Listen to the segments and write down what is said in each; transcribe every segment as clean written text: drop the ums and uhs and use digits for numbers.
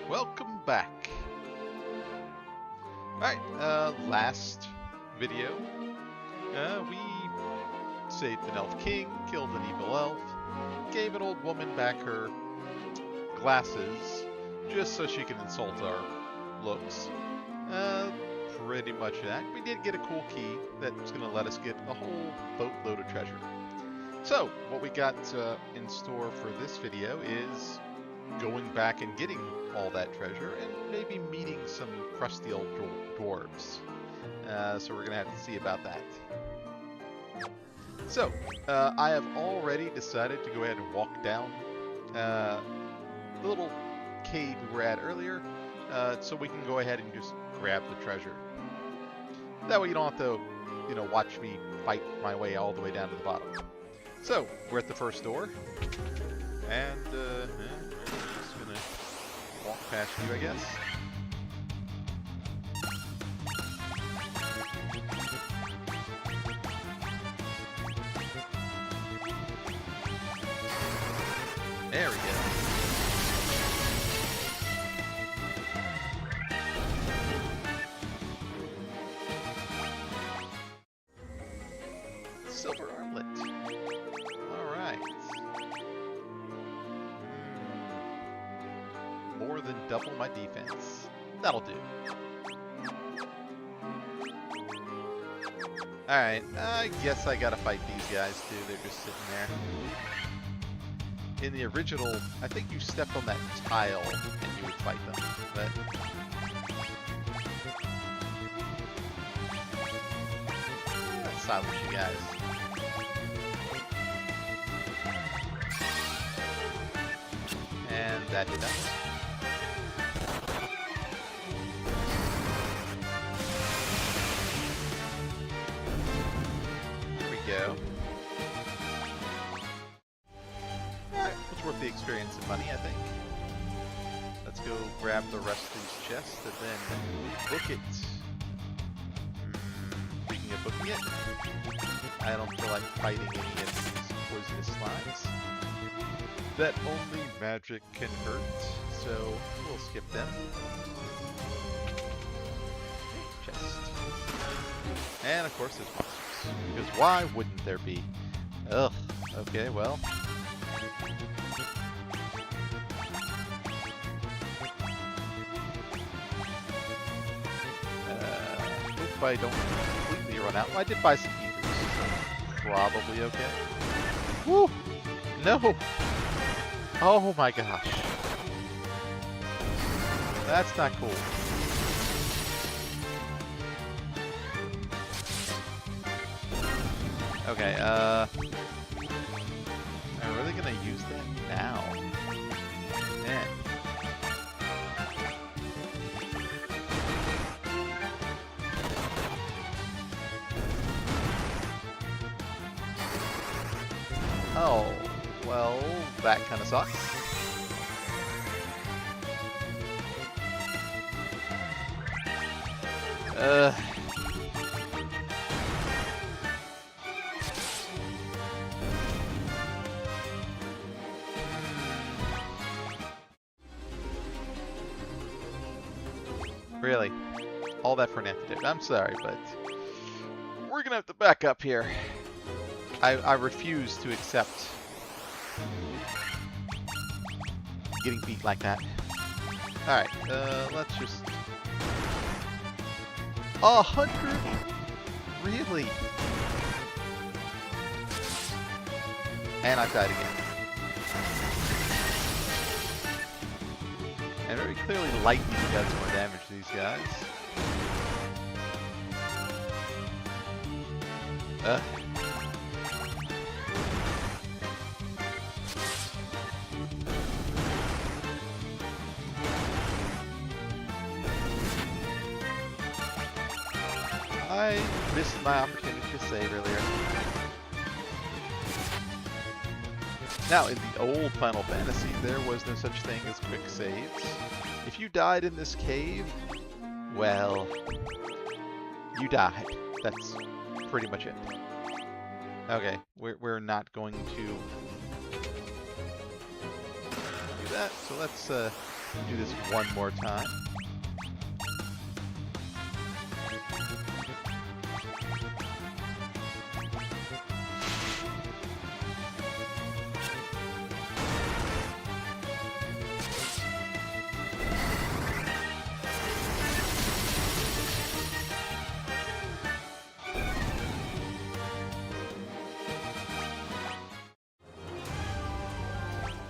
Welcome back. Alright, last video, we saved an elf king, killed an evil elf, gave an old woman back her glasses, just so she can insult our looks. Pretty much that. We did get a cool key that's going to let us get a whole boatload of treasure. So, what we got in store for this video is going back and getting all that treasure and maybe meeting some crusty old dwarves. So we're going to have to see about that. So, I have already decided to go ahead and walk down the little cave we were at earlier, so we can go ahead and just grab the treasure. That way you don't have to, watch me fight my way all the way down to the bottom. So, we're at the first door, and we're just gonna walk past you, I guess. There we go. Silver armlet. Alright. More than double my defense. That'll do. Alright, I guess I gotta fight these guys too. They're just sitting there. In the original, I think you stepped on that tile and you would fight them, but... Let's silence you guys. And that did nothing. Here we go. Alright, it's worth the experience and money, I think. Let's go grab the rest of these chests and then book it. Speaking of booking it, I don't feel like fighting any of these poisonous slimes. That only magic can hurt, so we'll skip them. Chest. And of course there's monsters. Because why wouldn't there be? Ugh. Okay, well. Hope I don't completely run out. Well, I did buy some ethers. Probably okay. Woo! No! Oh my gosh. That's not cool. Okay, am I really gonna use that now? Man. Oh, well, that kind of sucks. Really? All that for an antidote. I'm sorry, but we're gonna have to back up here. I refuse to accept getting beat like that. Alright, let's just... 100? Really? And I died again. And very clearly lightning does more damage to these guys. I missed my opportunity to save earlier. Now, in the old Final Fantasy, there was no such thing as quick saves. If you died in this cave, well, you died. That's pretty much it. Okay, we're not going to do that, so let's Do this one more time.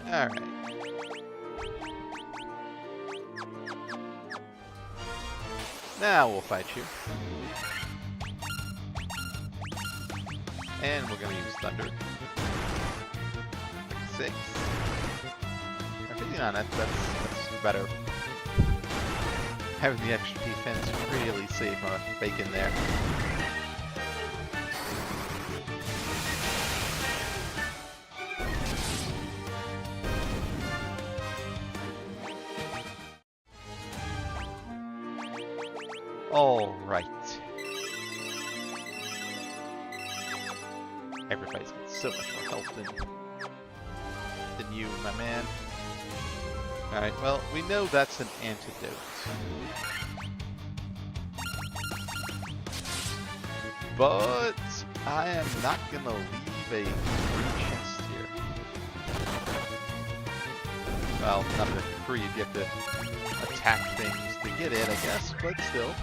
Alright. Now we'll fight you. And we're going to use Thunder. 6. Or 59, that's better. Having the extra defense really saved my bacon there. All right. Everybody's got so much more health than you, my man. All right. Well, we know that's an antidote. But I am not gonna leave a free chest here. Well, not a free. You have to attack things to get it, I guess, but still.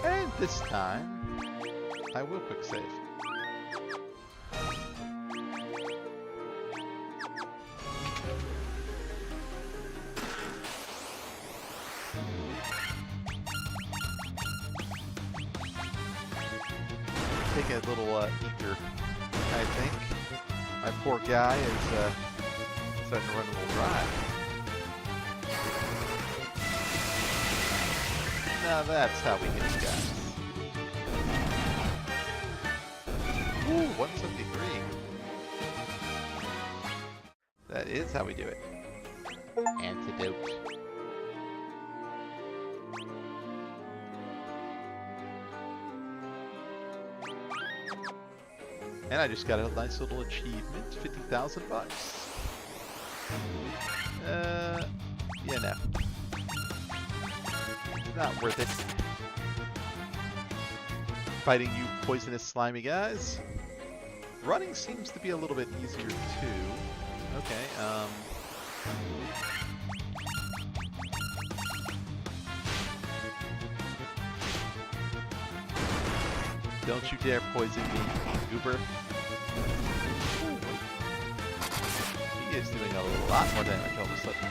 And this time, I will quick save. Take a little ether, I think. My poor guy is starting to run a little dry. Now that's how we hit guys. Ooh, 173. That is how we do it. Antidote. And I just got a nice little achievement, 50,000 bucks. Yeah, no. Not worth it. Fighting you poisonous slimy guys. Running seems to be a little bit easier too. Okay, don't you dare poison me, goober. He is doing a lot more damage all of a sudden.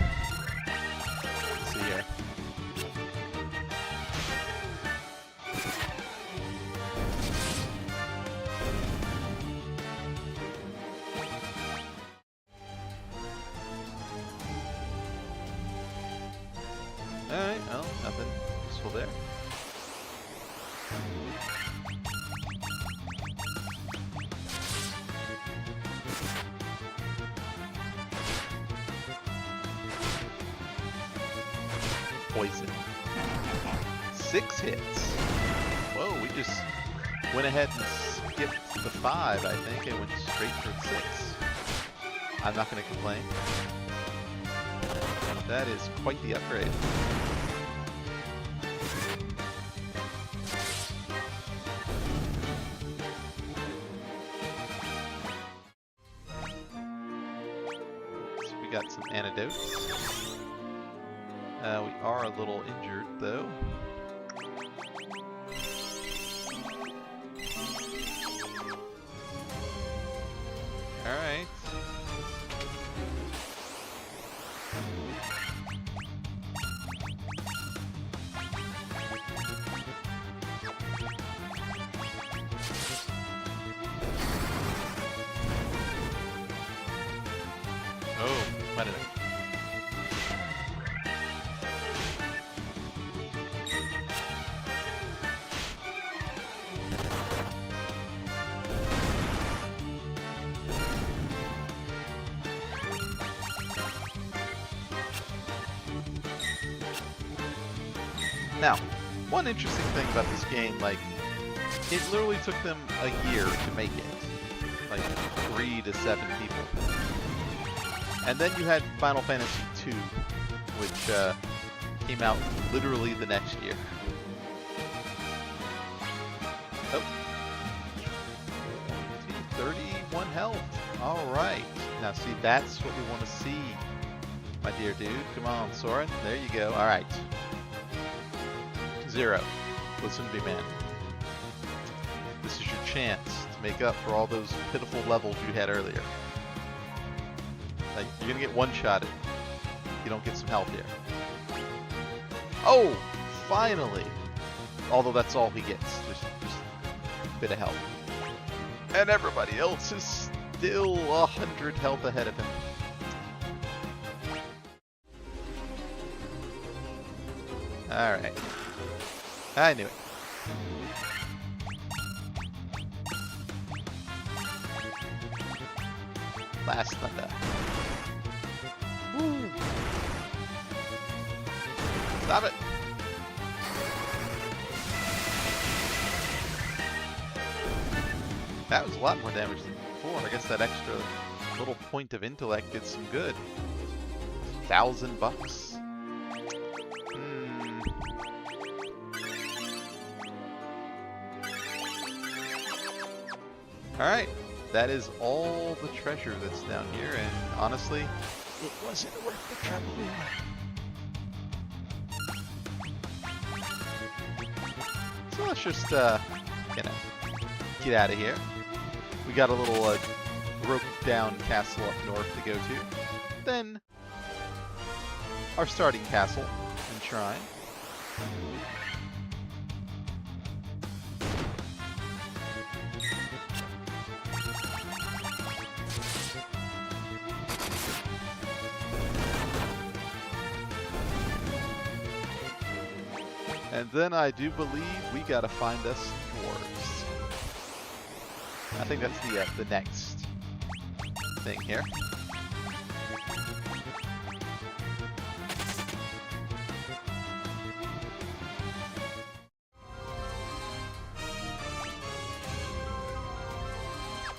Let's see here. Alright, well, nothing useful there. Poison. 6 hits. Whoa, we just went ahead and skipped the 5, I think, and went straight for 6. I'm not going to complain. That is quite the upgrade. So we got some antidotes. We are a little injured, though. Alright. Oh, what is it? Now, one interesting thing about this game, like, it literally took them a year to make it. like 3 to 7 people. And then you had Final Fantasy II, which came out literally the next year. Oh. 31 health. Alright. Now see, that's what we want to see, my dear dude. Come on, Soren. There you go. Alright. 0. Listen to me, man. This is your chance to make up for all those pitiful levels you had earlier. Like, you're gonna get one-shotted if you don't get some help here. Oh! Finally! Although that's all he gets. Just a bit of help. And everybody else is still 100 health ahead of him. Alright. I knew it. Last thunder. Woo! Stop it! That was a lot more damage than before. I guess that extra little point of intellect did some good. $1,000. Alright, that is all the treasure that's down here, and honestly, it wasn't worth the trouble. So let's just, get out of here. We got a little broke down castle up north to go to. Then our starting castle and shrine. And then I do believe we gotta find us dwarves. I think that's the next thing here.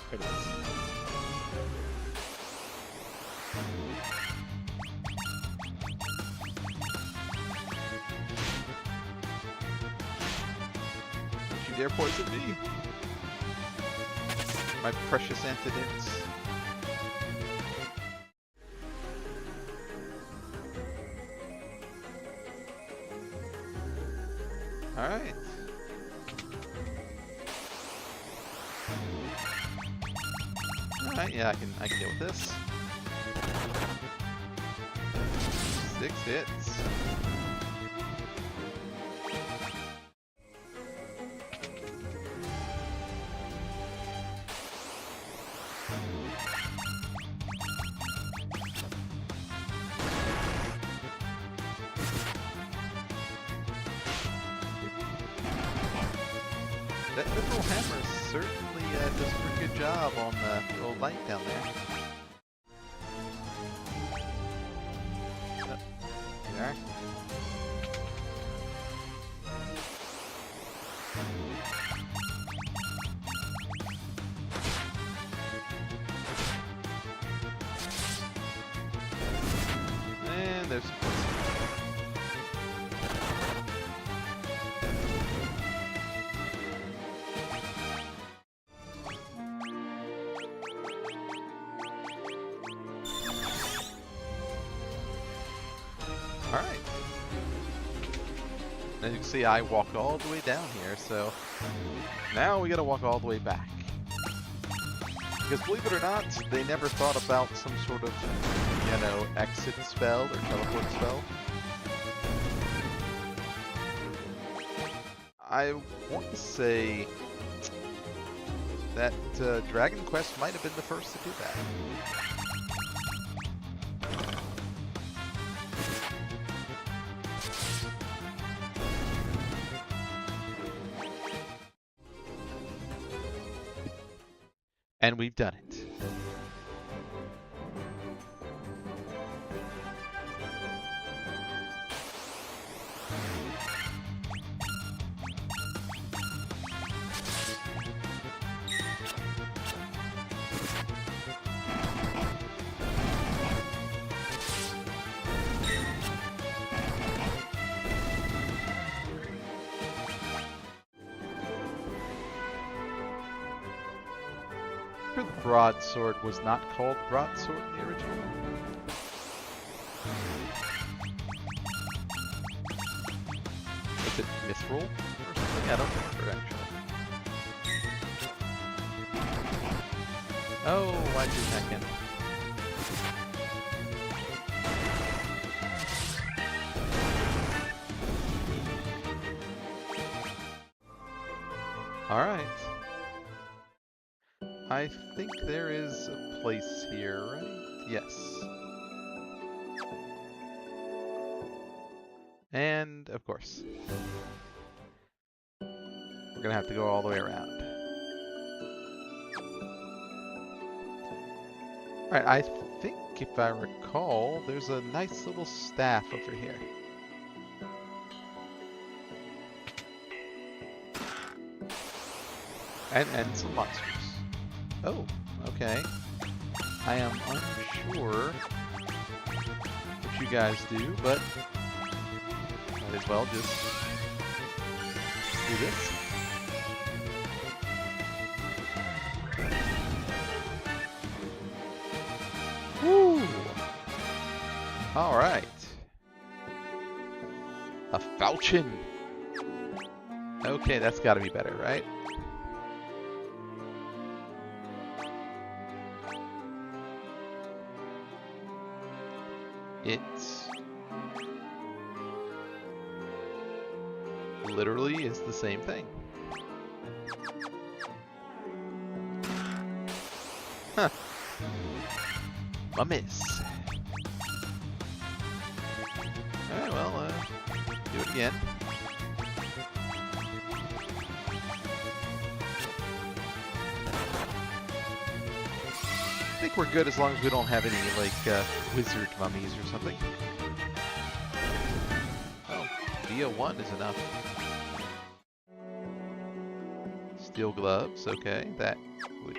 There it is. Don't you dare poison me, my precious antidotes. Alright. Alright, yeah, I can deal with this. 6 hits. That little hammer certainly does a pretty good job on the old light down there. There. And there's some poison. Alright. As you can see, I walked all the way down here, so now we gotta walk all the way back. Because believe it or not, they never thought about some sort of, exit spell or teleport spell. I want to say that Dragon Quest might have been the first to do that. And we've done it. sure the broadsword was not called broadsword in the original. Was it mithril or something? I don't remember actually. Oh, why'd you attack him? Alright. I think there is a place here, right? Yes. And, of course, we're gonna have to go all the way around. Alright, I think, if I recall, there's a nice little staff over here. And some monsters. Oh, okay. I am unsure what you guys do, but might as well just do this. Woo! Alright. A falchion! Okay, that's gotta be better, right? It literally is the same thing. Huh. A miss. Alright, well, do it again. I think we're good as long as we don't have any, like, wizard mummies or something. Oh, VO1 is enough. Steel gloves, okay. That would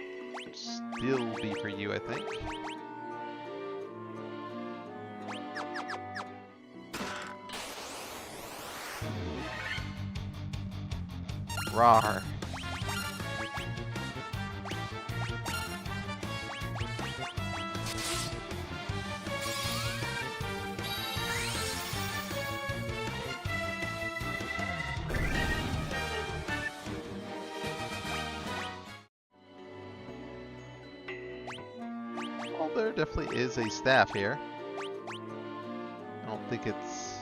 still be for you, I think. Rawr. Well, there definitely is a staff here. I don't think it's...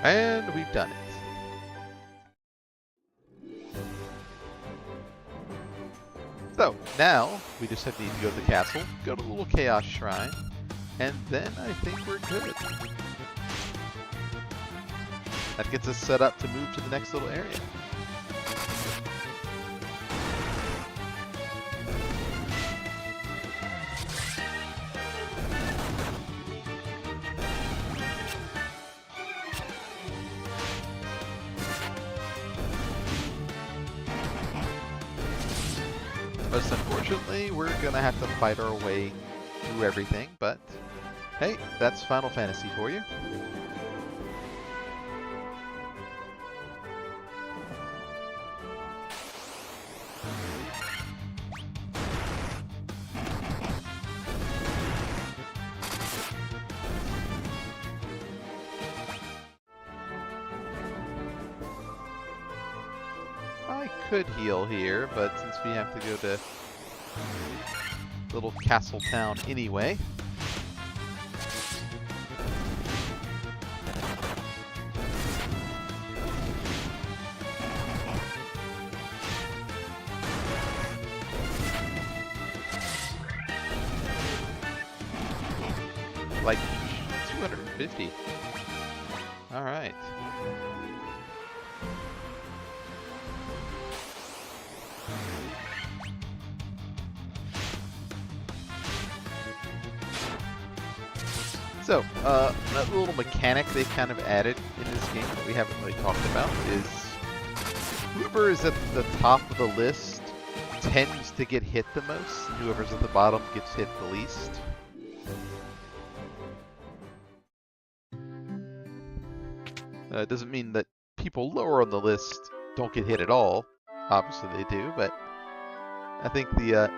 And we've done it. So, now, we just need to go to the castle, go to the little Chaos Shrine, and then I think we're good. That gets us set up to move to the next little area. Most unfortunately, we're gonna have to fight our way through everything, but hey, that's Final Fantasy for you. I could heal here, but since we have to go to little castle town anyway. Like 250. All right. So, that little mechanic they've kind of added in this game that we haven't really talked about is whoever is at the top of the list tends to get hit the most. Whoever's at the bottom gets hit the least. It doesn't mean that people lower on the list don't get hit at all. Obviously they do, but I think the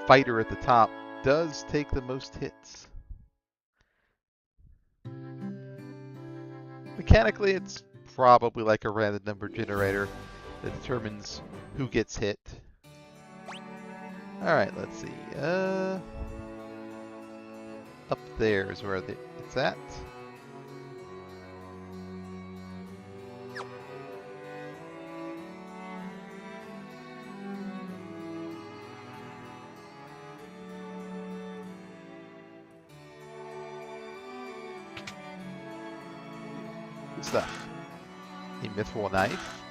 fighter at the top does take the most hits. Mechanically, it's probably like a random number generator that determines who gets hit. Alright, let's see. Up there is where it's at. Good stuff. A mithril knife,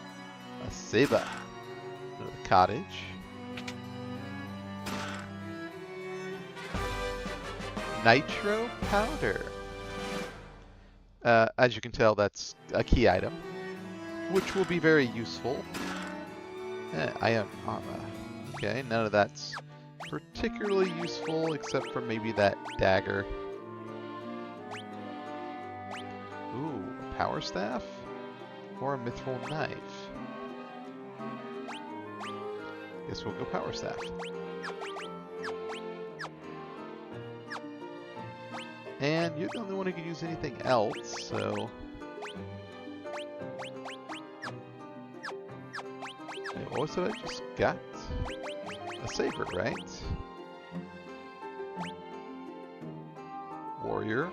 a saber, another cottage, nitro powder. As you can tell, that's a key item, which will be very useful. Iron armor. Okay, none of that's particularly useful except for maybe that dagger. Ooh, a power staff or a mithril knife. Guess we'll go power staff. And you're the only one who can use anything else, so... Wait, what was it I just got? A saber, right? Warrior.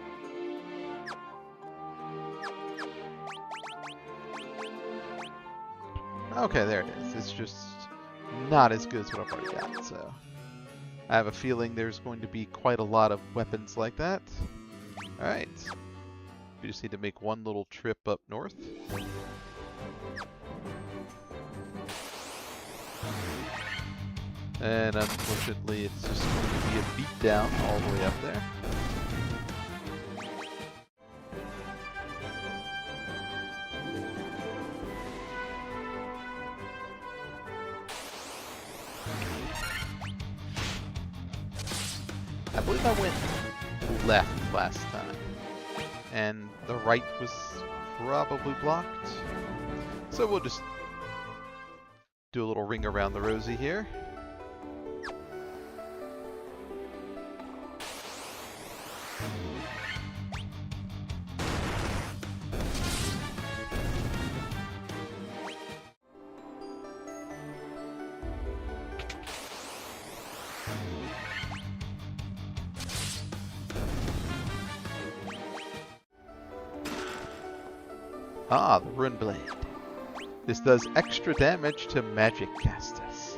Okay, there it is. It's just not as good as what I've already got, so... I have a feeling there's going to be quite a lot of weapons like that. Alright. We just need to make one little trip up north. And unfortunately, it's just going to be a beatdown all the way up there. I believe I went left last time, and the right was probably blocked. So we'll just do a little ring around the rosy here. Ah, the Rune Blade. This does extra damage to magic casters.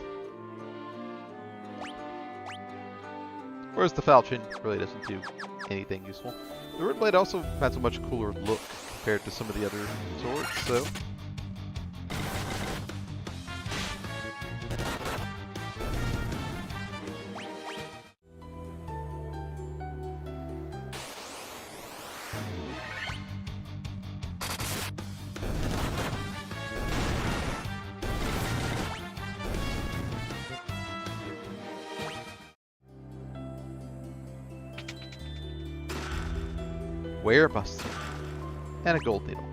Whereas the Falchion really doesn't do anything useful. The Rune Blade also has a much cooler look compared to some of the other swords, so... Werebuster and a gold needle.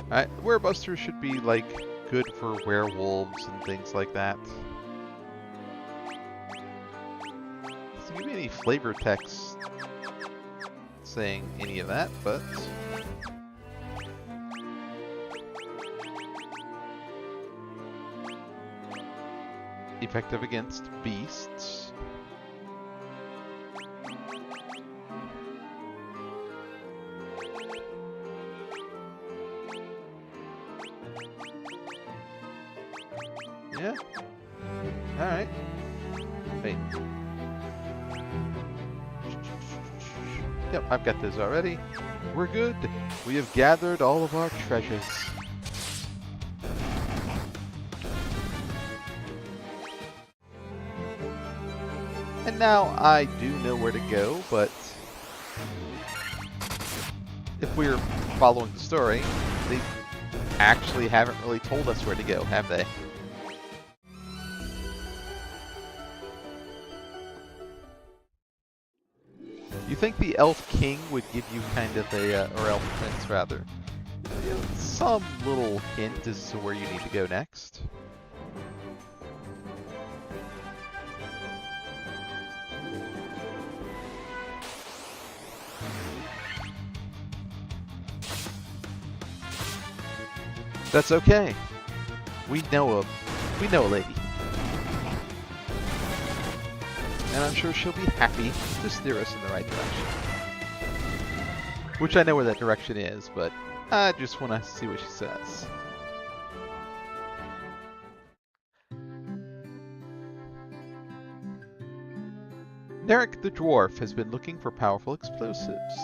Alright, the Werebuster should be like good for werewolves and things like that. Doesn't give me any flavor text saying any of that, but effective against beasts. Yeah. Alright. Wait. Yep, I've got those already. We're good. We have gathered all of our treasures. And now I do know where to go, but if we're following the story, they actually haven't really told us where to go, have they? think the Elf King would give you kind of a, or Elf Prince rather, some little hint as to where you need to go next. That's okay. We know a lady. And I'm sure she'll be happy to steer us in the right direction. Which I know where that direction is, but I just want to see what she says. Narek the Dwarf has been looking for powerful explosives.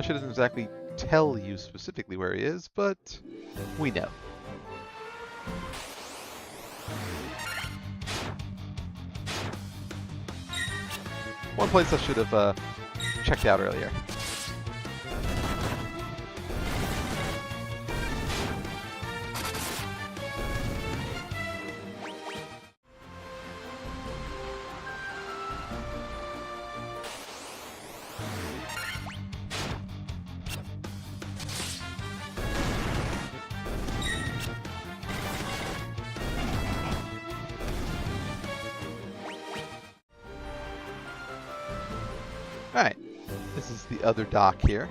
She doesn't exactly tell you specifically where he is, but we know. One place I should have checked out earlier. Alright, this is the other dock here.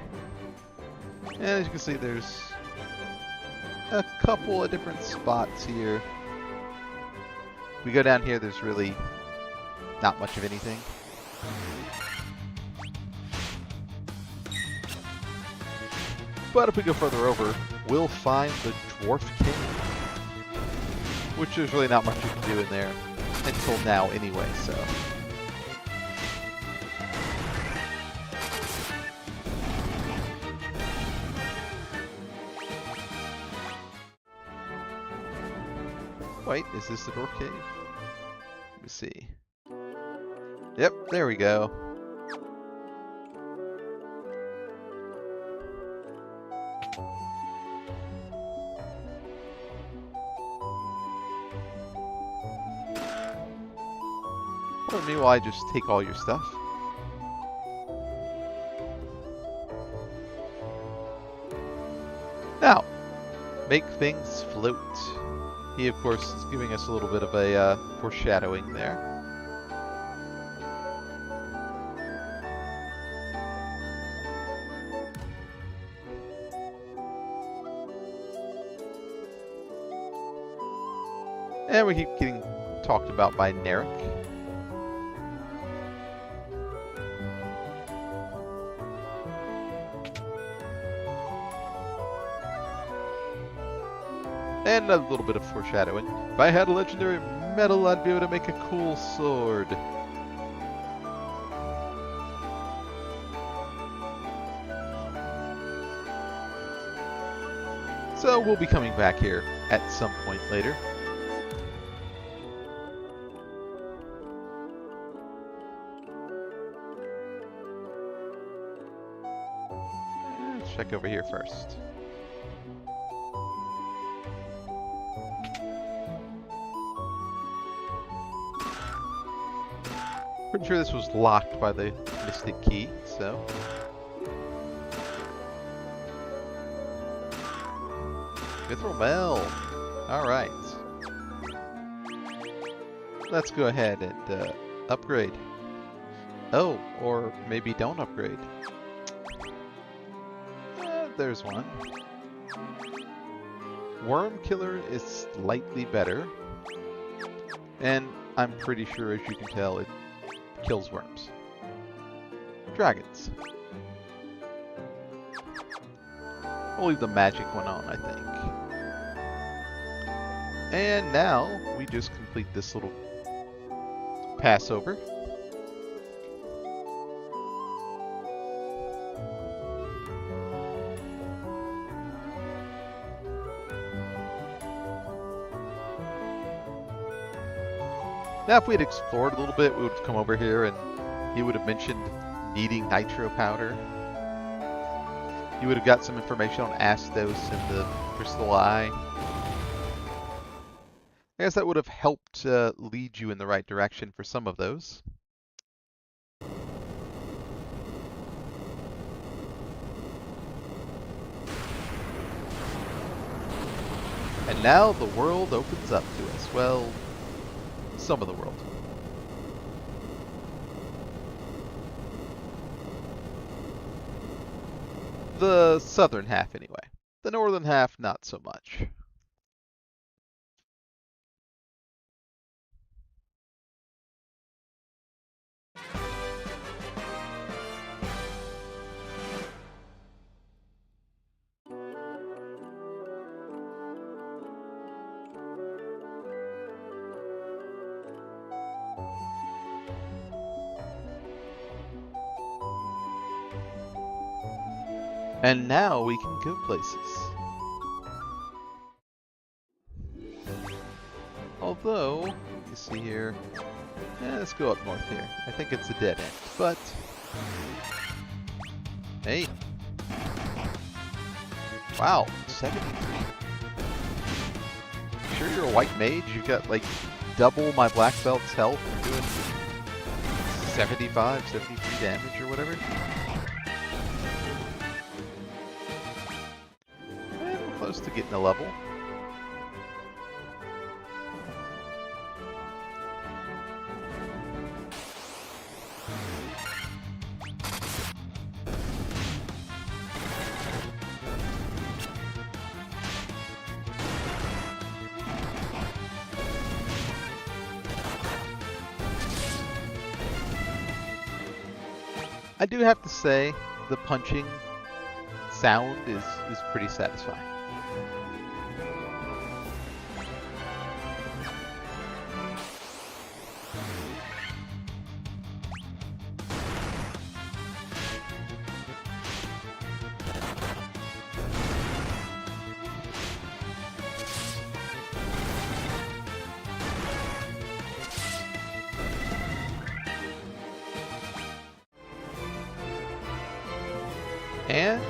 And as you can see, there's a couple of different spots here. We go down here, there's really not much of anything. But if we go further over, we'll find the Dwarf King. Which there's really not much you can do in there until now anyway, so... Wait, is this the Dwarf Cave? Let me see. Yep, there we go. Pardon me while I just take all your stuff. Now, make things float. He, of course, is giving us a little bit of a foreshadowing there. And we keep getting talked about by Narek. And a little bit of foreshadowing. If I had a legendary metal, I'd be able to make a cool sword. So we'll be coming back here at some point later. Let's check over here first. Pretty sure this was locked by the Mystic Key, so... Mithril Bell! Alright. Let's go ahead and upgrade. Oh, or maybe don't upgrade. There's one. Worm Killer is slightly better. And I'm pretty sure, as you can tell, it kills worms. Dragons. We'll leave the magic one on, I think. And now we just complete this little passover. Now, if we had explored a little bit, we would have come over here and he would have mentioned needing nitro powder. You would have got some information on Astos and the Crystal Eye. I guess that would have helped lead you in the right direction for some of those. And now the world opens up to us. Well, some of the world. The southern half, anyway. The northern half, not so much. And now we can go places. Although, you see here, let's go up north here. I think it's a dead end, but hey, wow, 73. Sure you're a white mage? You've got like double my black belt's health. You're doing 75, 73 damage or whatever. And close to getting a level. I do have to say, the punching sound is pretty satisfying. And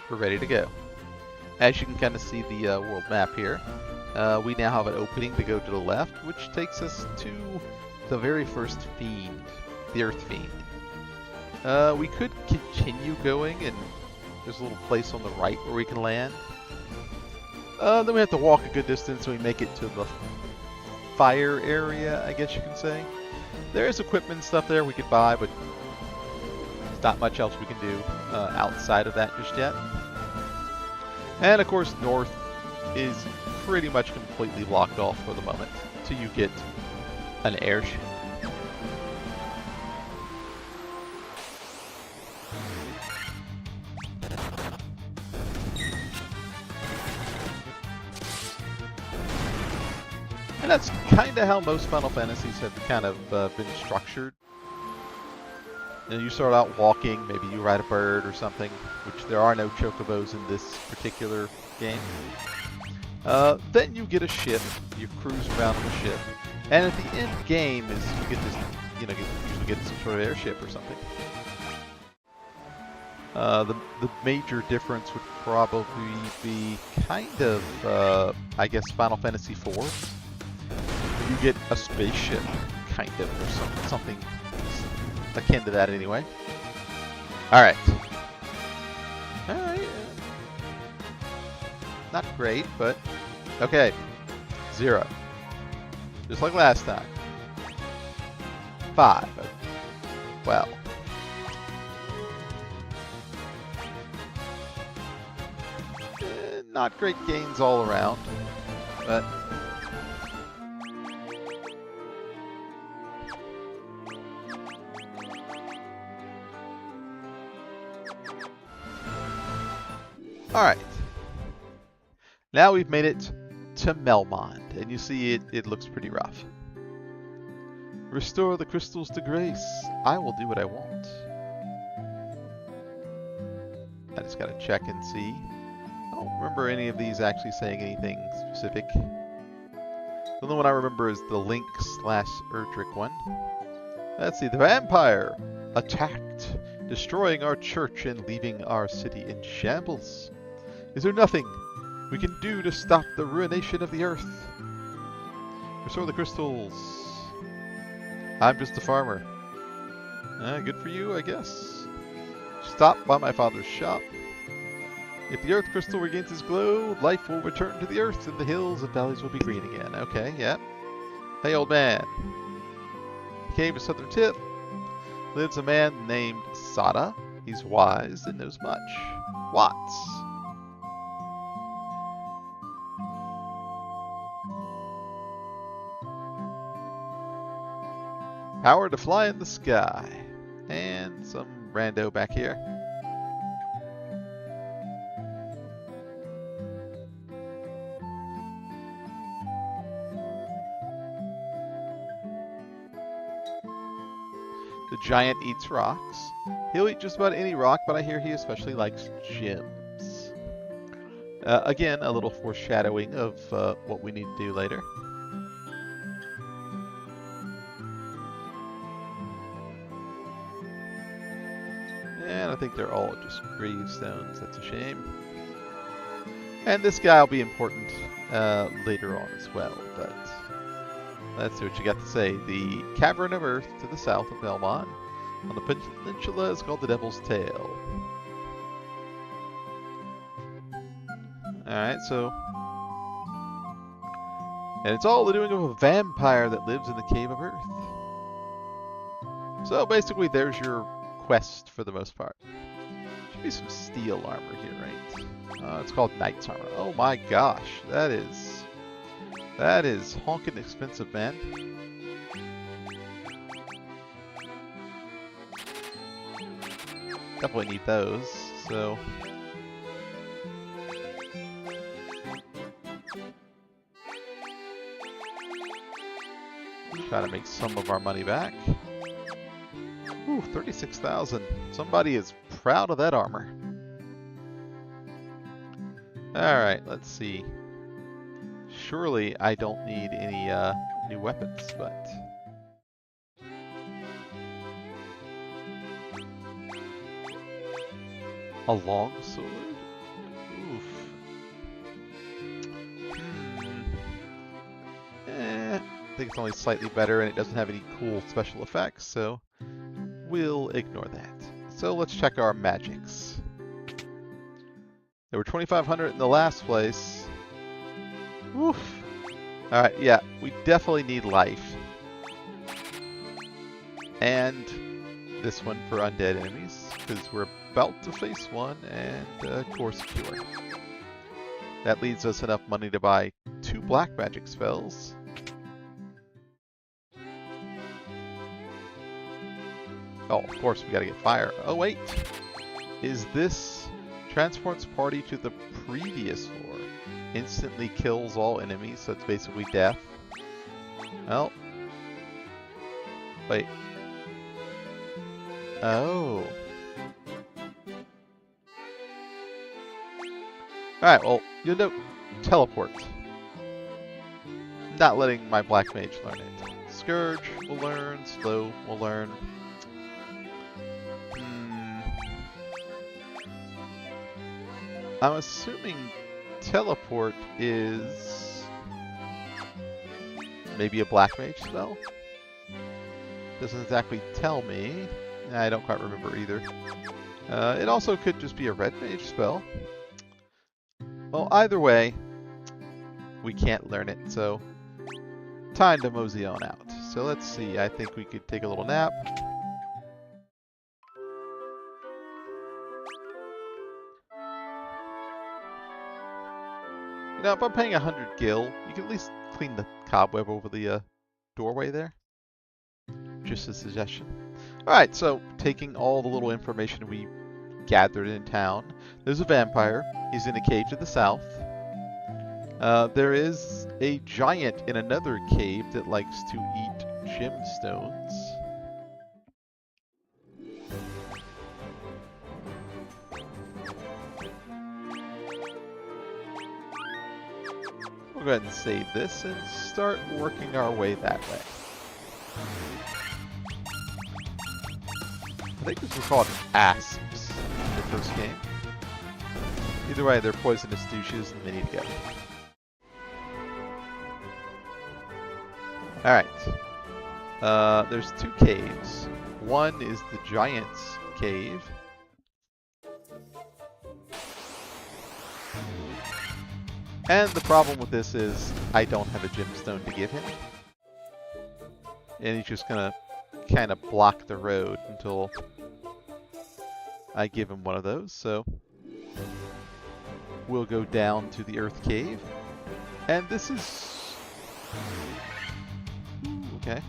we're ready to go. As you can kind of see the world map here, we now have an opening to go to the left, which takes us to the very first fiend, the Earth Fiend. We could continue going, and there's a little place on the right where we can land. Then we have to walk a good distance so we make it to the fire area, I guess you can say. There is equipment and stuff there we could buy, but there's not much else we can do outside of that just yet. And of course, north is pretty much completely blocked off for the moment till you get an airship. And that's kind of how most Final Fantasies have kind of been structured. You know, you start out walking, maybe you ride a bird or something, which there are no chocobos in this particular game. Then you get a ship, you cruise around on the ship, and at the end game is you get this, you usually get some sort of airship or something. The major difference would probably be kind of, I guess, Final Fantasy IV. You get a spaceship, kind of, or something akin to that anyway. Alright. Alright. Not great, but okay. 0. Just like last time. 5. Well. Not great gains all around, but alright, now we've made it to Melmond, and you see it looks pretty rough. Restore the crystals to grace. I will do what I want. I just gotta check and see. I don't remember any of these actually saying anything specific. The only one I remember is the Link/Erdrick one. Let's see, the vampire attacked, destroying our church and leaving our city in shambles. Is there nothing we can do to stop the ruination of the earth? Restore the crystals. I'm just a farmer. Good for you, I guess. Stop by my father's shop. If the Earth crystal regains its glow, life will return to the Earth and the hills and valleys will be green again. Okay, yeah. Hey, old man. Cave to southern tip lives a man named Sada. He's wise and knows much. Watts. Power to fly in the sky. And some rando back here. The giant eats rocks. He'll eat just about any rock, but I hear he especially likes gems. Again, a little foreshadowing of what we need to do later. And I think they're all just gravestones. That's a shame. And this guy will be important later on as well, but let's see what you got to say. The Cavern of Earth to the south of Belmont on the peninsula is called the Devil's Tail. Alright, so... And it's all the doing of a vampire that lives in the Cave of Earth. So basically there's your quest for the most part. Should be some steel armor here, right? It's called Knight's Armor. Oh my gosh, that is honkin' expensive, man. Definitely need those, so... Try to make some of our money back. Ooh, 36,000. Somebody is proud of that armor. Alright, let's see. Surely I don't need any new weapons, but... A long sword? Oof. I think it's only slightly better and it doesn't have any cool special effects, so we'll ignore that. So let's check our magics. There were 2,500 in the last place. Oof. Alright, yeah, we definitely need life. And this one for undead enemies, because we're about to face one, and Course Cure. That leaves us enough money to buy 2 black magic spells. Oh, of course, we gotta get fire. Oh, wait. Is this transports party to the previous floor? Instantly kills all enemies, so it's basically death. Well. Wait. Oh. Alright, well, you'll know. Teleport. Not letting my black mage learn it. Scourge, we'll learn. Slow, we'll learn. I'm assuming teleport is maybe a black mage spell. Doesn't exactly tell me. I don't quite remember either. It also could just be a red mage spell. Well, either way, we can't learn it, so time to mosey on out. So let's see, I think we could take a little nap. You know, if I'm paying 100 gil, you can at least clean the cobweb over the doorway there. Just a suggestion. Alright, so taking all the little information we gathered in town, there's a vampire. He's in a cave to the south. There is a giant in another cave that likes to eat gemstones. We'll go ahead and save this and start working our way that way. I think this was called asps in the first game. Either way, they're poisonous douches and they need to go. Alright. There's 2 caves. One is the Giant's Cave. And the problem with this is I don't have a gemstone to give him. And he's just going to kind of block the road until I give him one of those. So we'll go down to the Earth Cave. And this is... okay.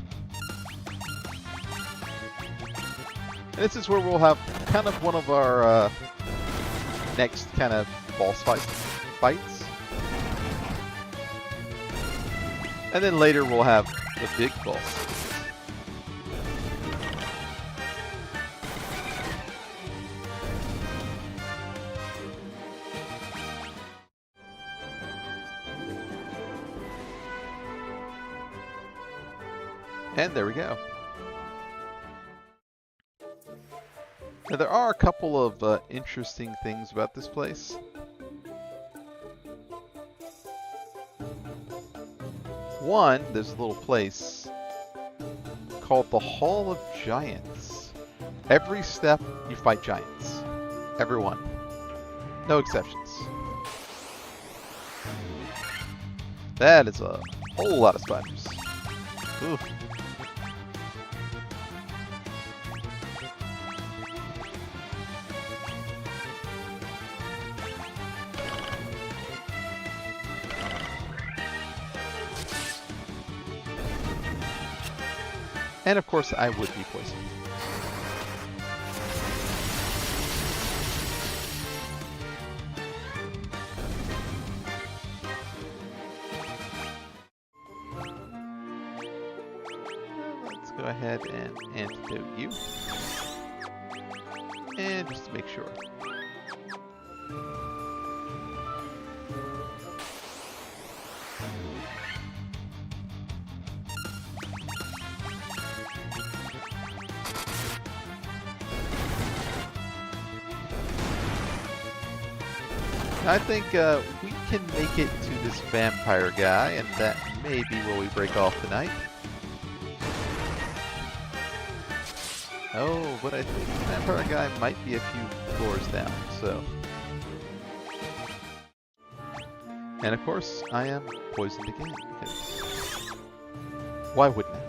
And this is where we'll have kind of one of our next kind of boss fights. And then later we'll have the big boss. And there we go. Now there are a couple of interesting things about this place. One, there's a little place called the Hall of Giants. Every step you fight giants. Every one. No exceptions. That is a whole lot of spiders. Oof. And of course, I would be poisoned. Let's go ahead and antidote you. And just to make sure. I think we can make it to this vampire guy, and that may be where we break off tonight. Oh, but I think the vampire guy might be a few floors down, so... And of course, I am poisoned again, because... why wouldn't I be?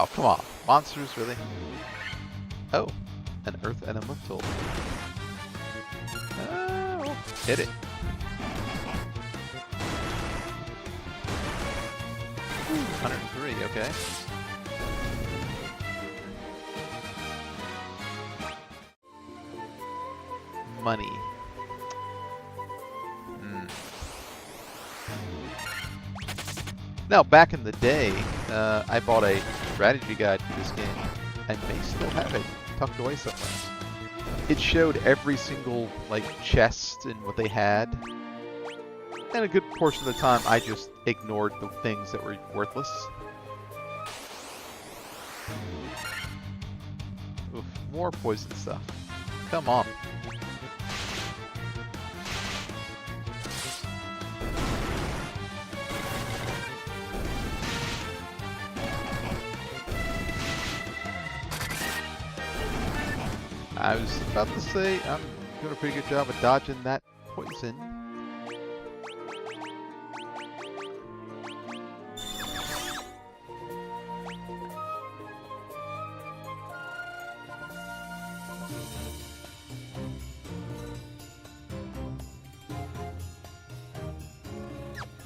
Oh, come on. Monsters, really? Oh, an earth elemental. Oh, hit it. Ooh, 103, okay. Money. Now, back in the day, I bought a strategy guide for this game. I may still have it tucked away somewhere. It showed every single, like, chest and what they had. And a good portion of the time, I just ignored the things that were worthless. Oof, more poison stuff. Come on. I was about to say, I'm doing a pretty good job of dodging that poison.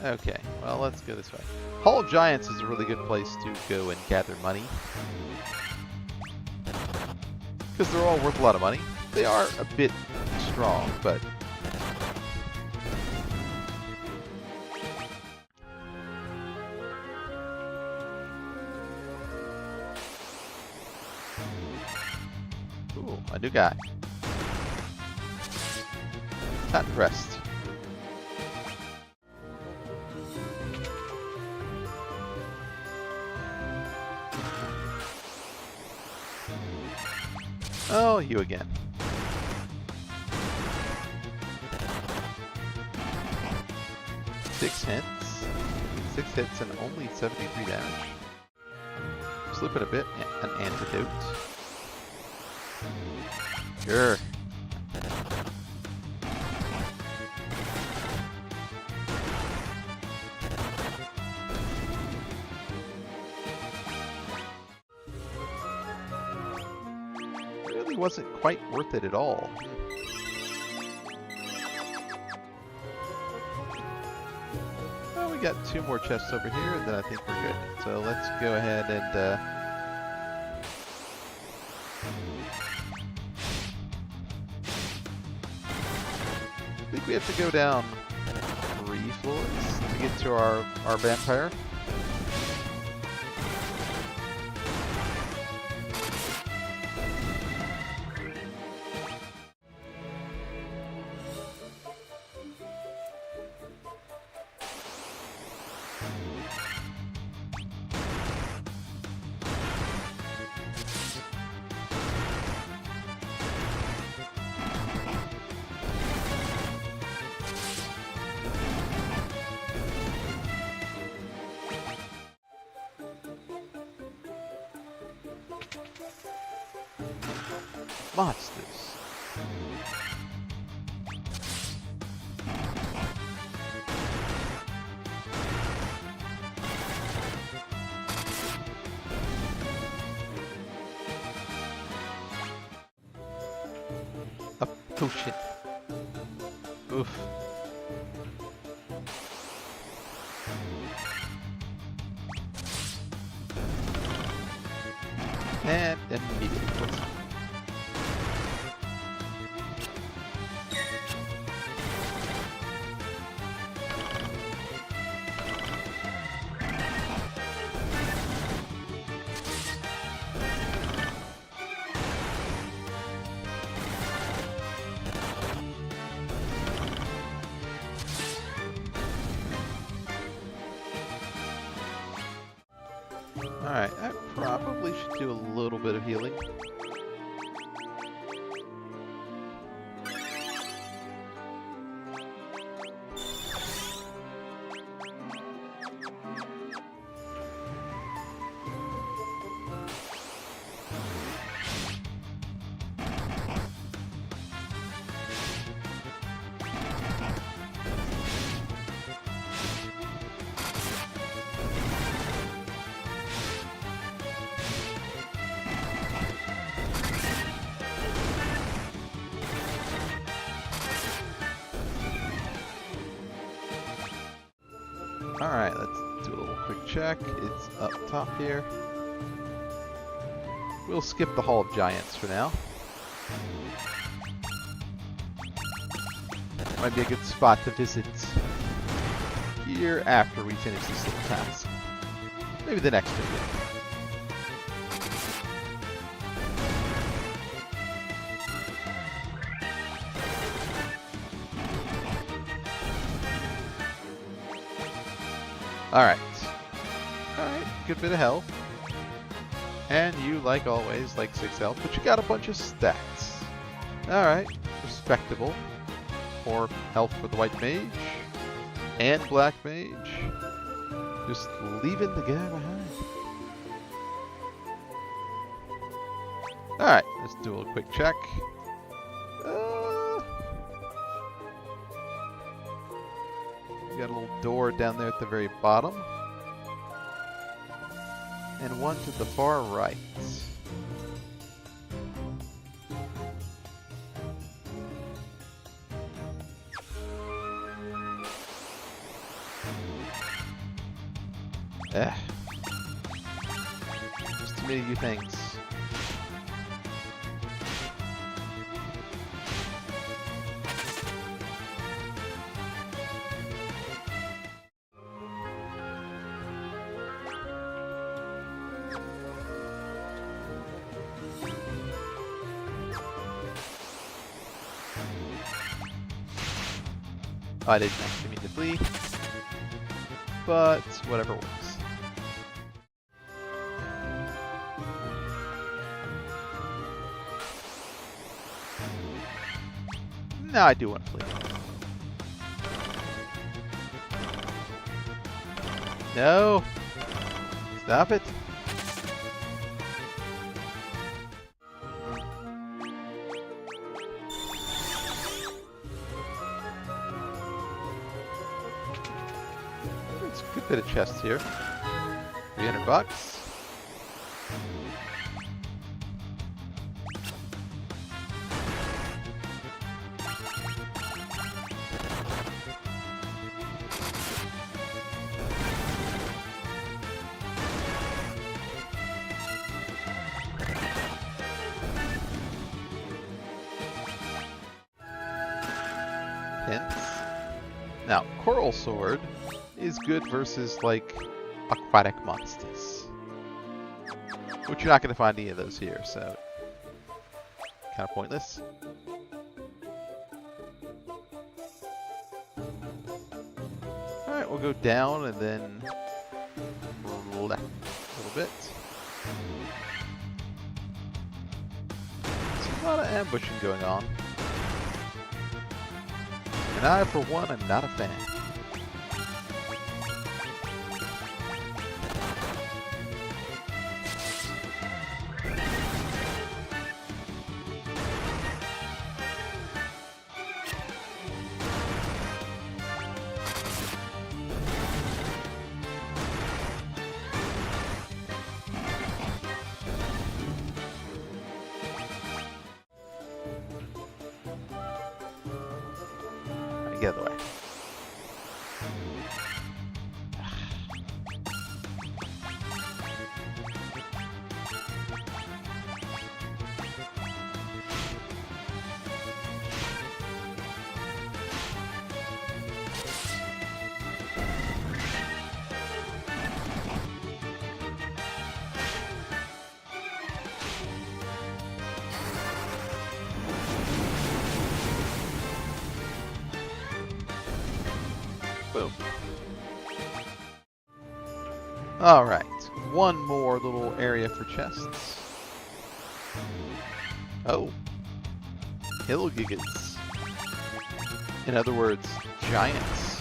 Okay, well, let's go this way. Hall of Giants is a really good place to go and gather money. Because they're all worth a lot of money. They are a bit strong, but... Ooh, a new guy. Not impressed. Oh, you again. 6 hits. 6 hits and only 73 damage. Slipping a bit. An antidote. Sure. Really wasn't quite worth it at all. Well, we got 2 more chests over here, and then I think we're good. So let's go ahead and I think we have to go down 3 floors to get to our vampire. Monsters. A potion. Oof. And immediately puts Alright, I probably should do a little bit of healing. Alright, let's do a little quick check. It's up top here. We'll skip the Hall of Giants for now. Might be a good spot to visit here after we finish this little task. Maybe the next video. Alright. Alright, good bit of health. And you, like always, like 6 health, but you got a bunch of stats. Alright, respectable. 4 health for the white mage. And black mage. Just leaving the guy behind. Alright, let's do a little quick check. Got a little door down there at the very bottom. And one to the far right. Just too many of you things. I didn't actually mean to flee, but whatever works. No, I do want to flee. No! Stop it! It's a good bit of chests here. 300 bucks. Hints. Now, Coral Sword is good versus, like, aquatic monsters. Which you're not going to find any of those here, so kind of pointless. Alright, we'll go down and then left a little bit. There's a lot of ambushing going on. And I, for one, am not a fan. Get out of the way. Boom. Alright, one more little area for chests. Oh. Hillgigas. In other words, giants.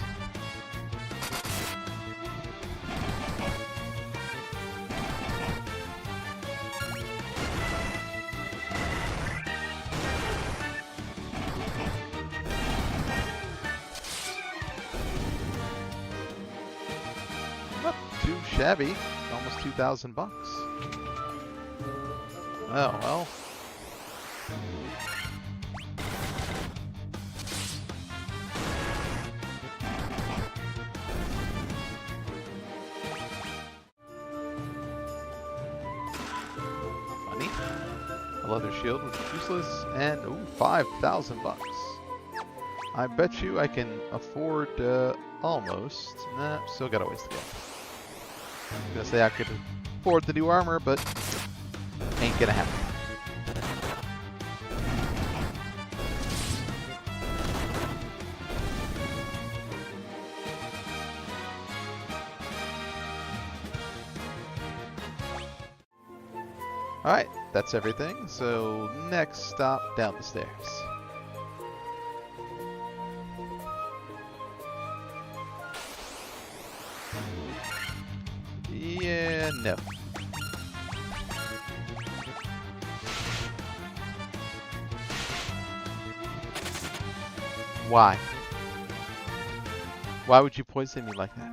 Not too shabby. Almost 2,000 bucks. Oh, well. Money. A leather shield, which is useless. And, ooh, 5,000 bucks. I bet you I can afford, almost. Nah, still got a ways to go. I was gonna say I could afford the new armor, but ain't gonna happen. Alright, that's everything. So next stop, down the stairs. Yeah, no. Why? Why would you poison me like that?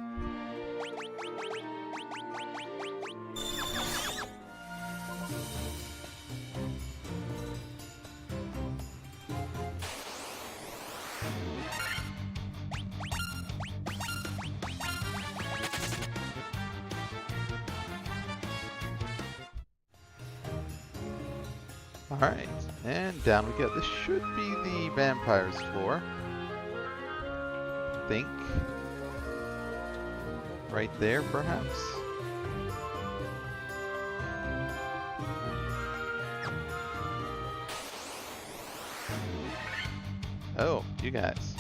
Alright, and down we go. This should be the vampire's floor. I think. Right there, perhaps? Oh, you guys.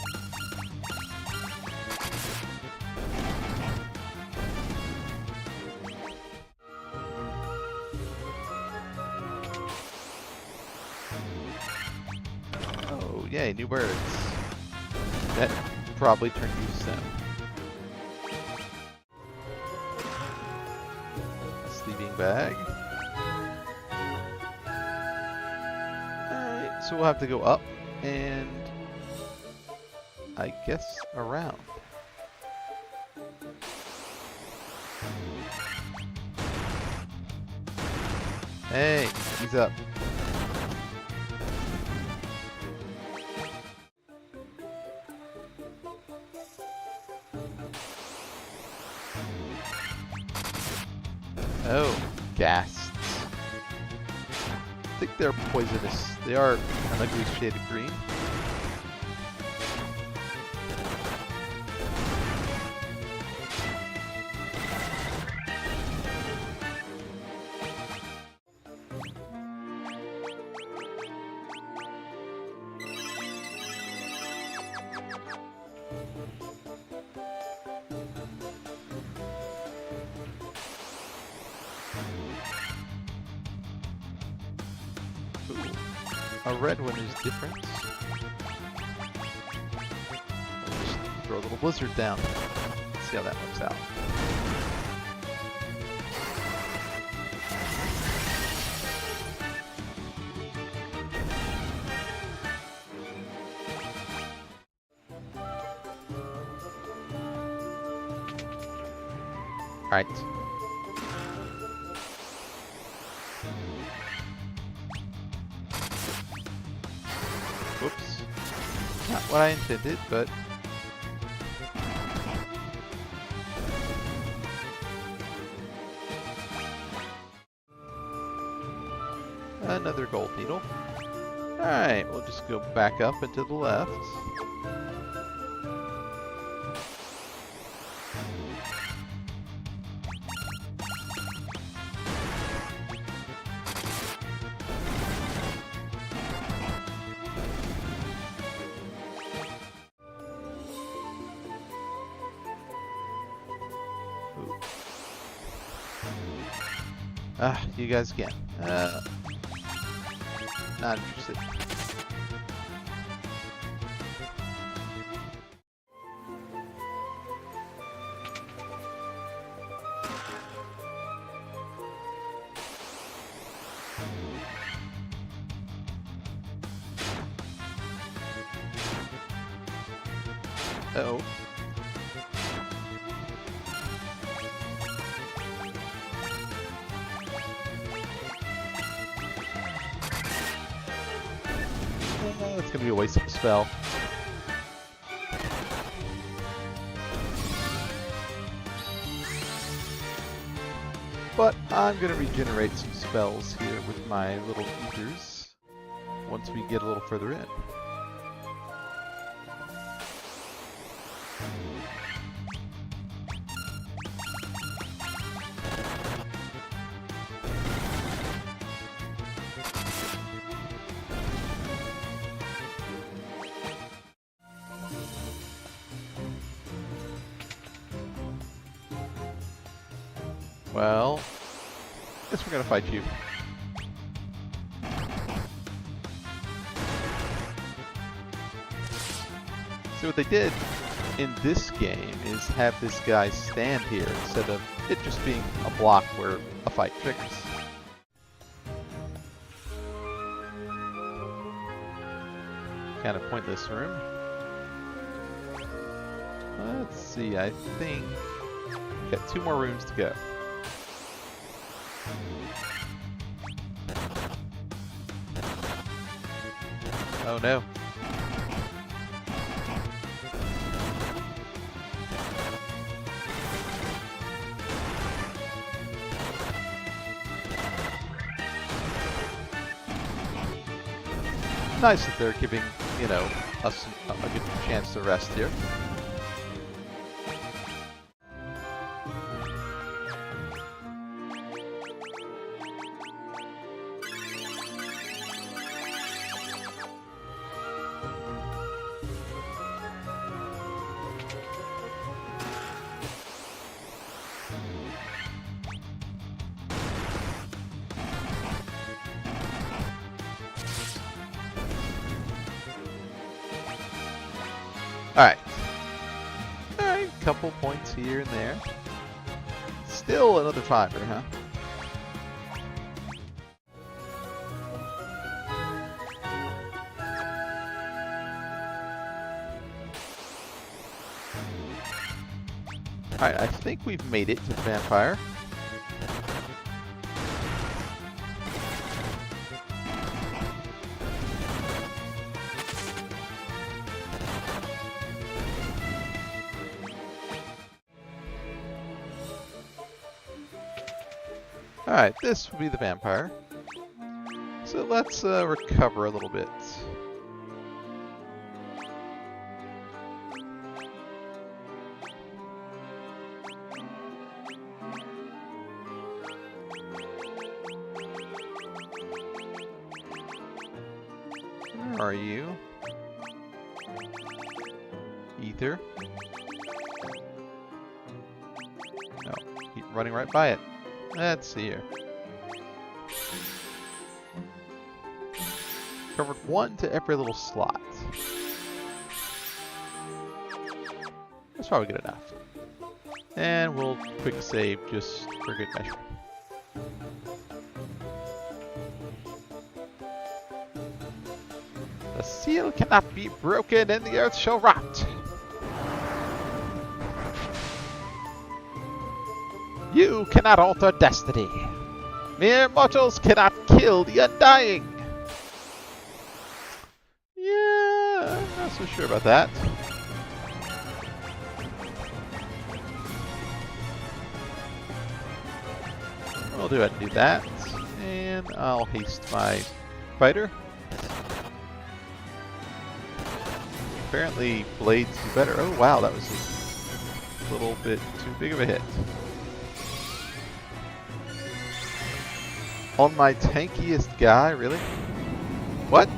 Oh, yay, new birds. That probably turned you soon. bag. Alright, so we'll have to go up and I guess around. Hey, he's up. Oh, ghasts. I think they're poisonous. They are an ugly shade of green. A red one is different. We'll just throw a little blizzard down. See how that works out. Alright. Whoops. Not what I intended, but... Another gold needle. Alright, we'll just go back up and to the left. Ah, you guys again. Not interested. Uh-oh. That's gonna be a waste of a spell. But I'm gonna regenerate some spells here with my little ethers once we get a little further in. Well, guess we're gonna fight you. See what they did in this game is have this guy stand here instead of it just being a block where a fight triggers. Kind of pointless room. Let's see, I think got 2 more rooms to go. Oh no. Nice that they're giving, you know, us a good chance to rest here. Alright. Alright, couple points here and there. Still another 5er, huh? Alright, I think we've made it to the vampire. Alright, this will be the vampire. So let's recover a little bit. Where are you? Ether? No, keep running right by it. Let's see here. Covered one to every little slot. That's probably good enough. And we'll quick save just for good measure. The seal cannot be broken and the earth shall rot. You cannot alter destiny. Mere mortals cannot kill the undying. Yeah, I'm not so sure about that. We'll do it and do that. And I'll haste my fighter. Apparently blades do better. Oh wow, that was a little bit too big of a hit. On my tankiest guy, really? What?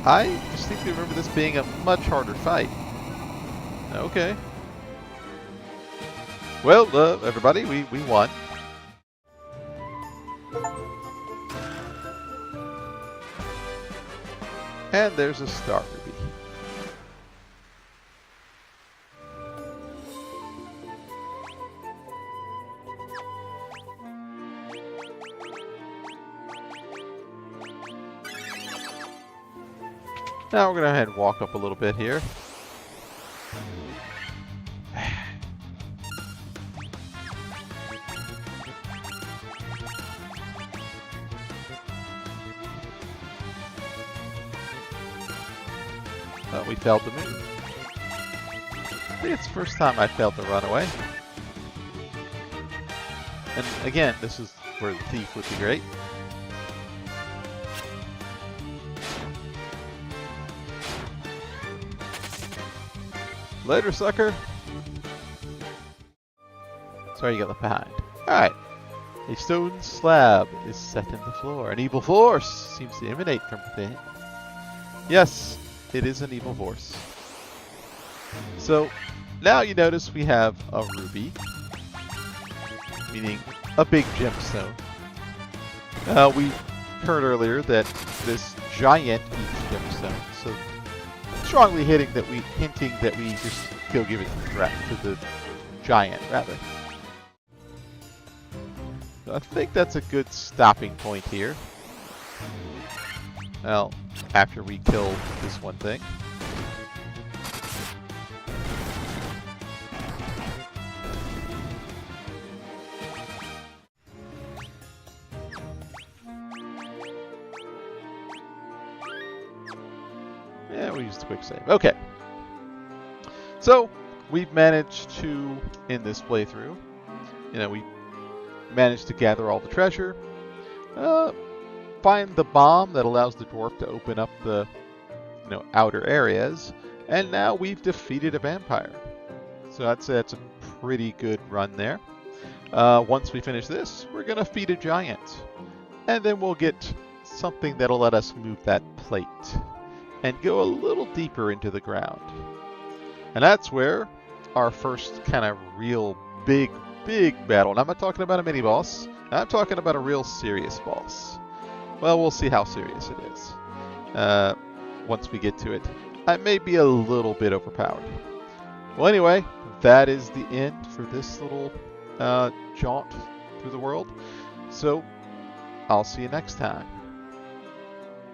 I distinctly remember this being a much harder fight. Okay. Well, everybody, we won. And there's a star ruby. Now we're going to go ahead and walk up a little bit here. We failed to move. I think it's the first time I failed to run away. And again, this is where the thief would be great. Later, sucker. Sorry you got left behind. Alright. A stone slab is set in the floor. An evil force seems to emanate from within. Yes, it is an evil force. So, now you notice we have a ruby, meaning a big gemstone. We heard earlier that this giant eats gemstone, so strongly hinting that we just go give it to the giant, rather. So I think that's a good stopping point here. Well, after we kill this one thing. Yeah, we used a quick save. Okay. So, we've managed to, in this playthrough, we managed to gather all the treasure, find the bomb that allows the dwarf to open up the, outer areas, and now we've defeated a vampire. So I'd say that's a pretty good run there. Once we finish this, we're going to feed a giant, and then we'll get something that'll let us move that plate and go a little deeper into the ground. And that's where our first kind of real big battle, and I'm not talking about a mini boss, I'm talking about a real serious boss. Well, we'll see how serious it is once we get to it. I may be a little bit overpowered. Well, anyway, that is the end for this little jaunt through the world. So, I'll see you next time.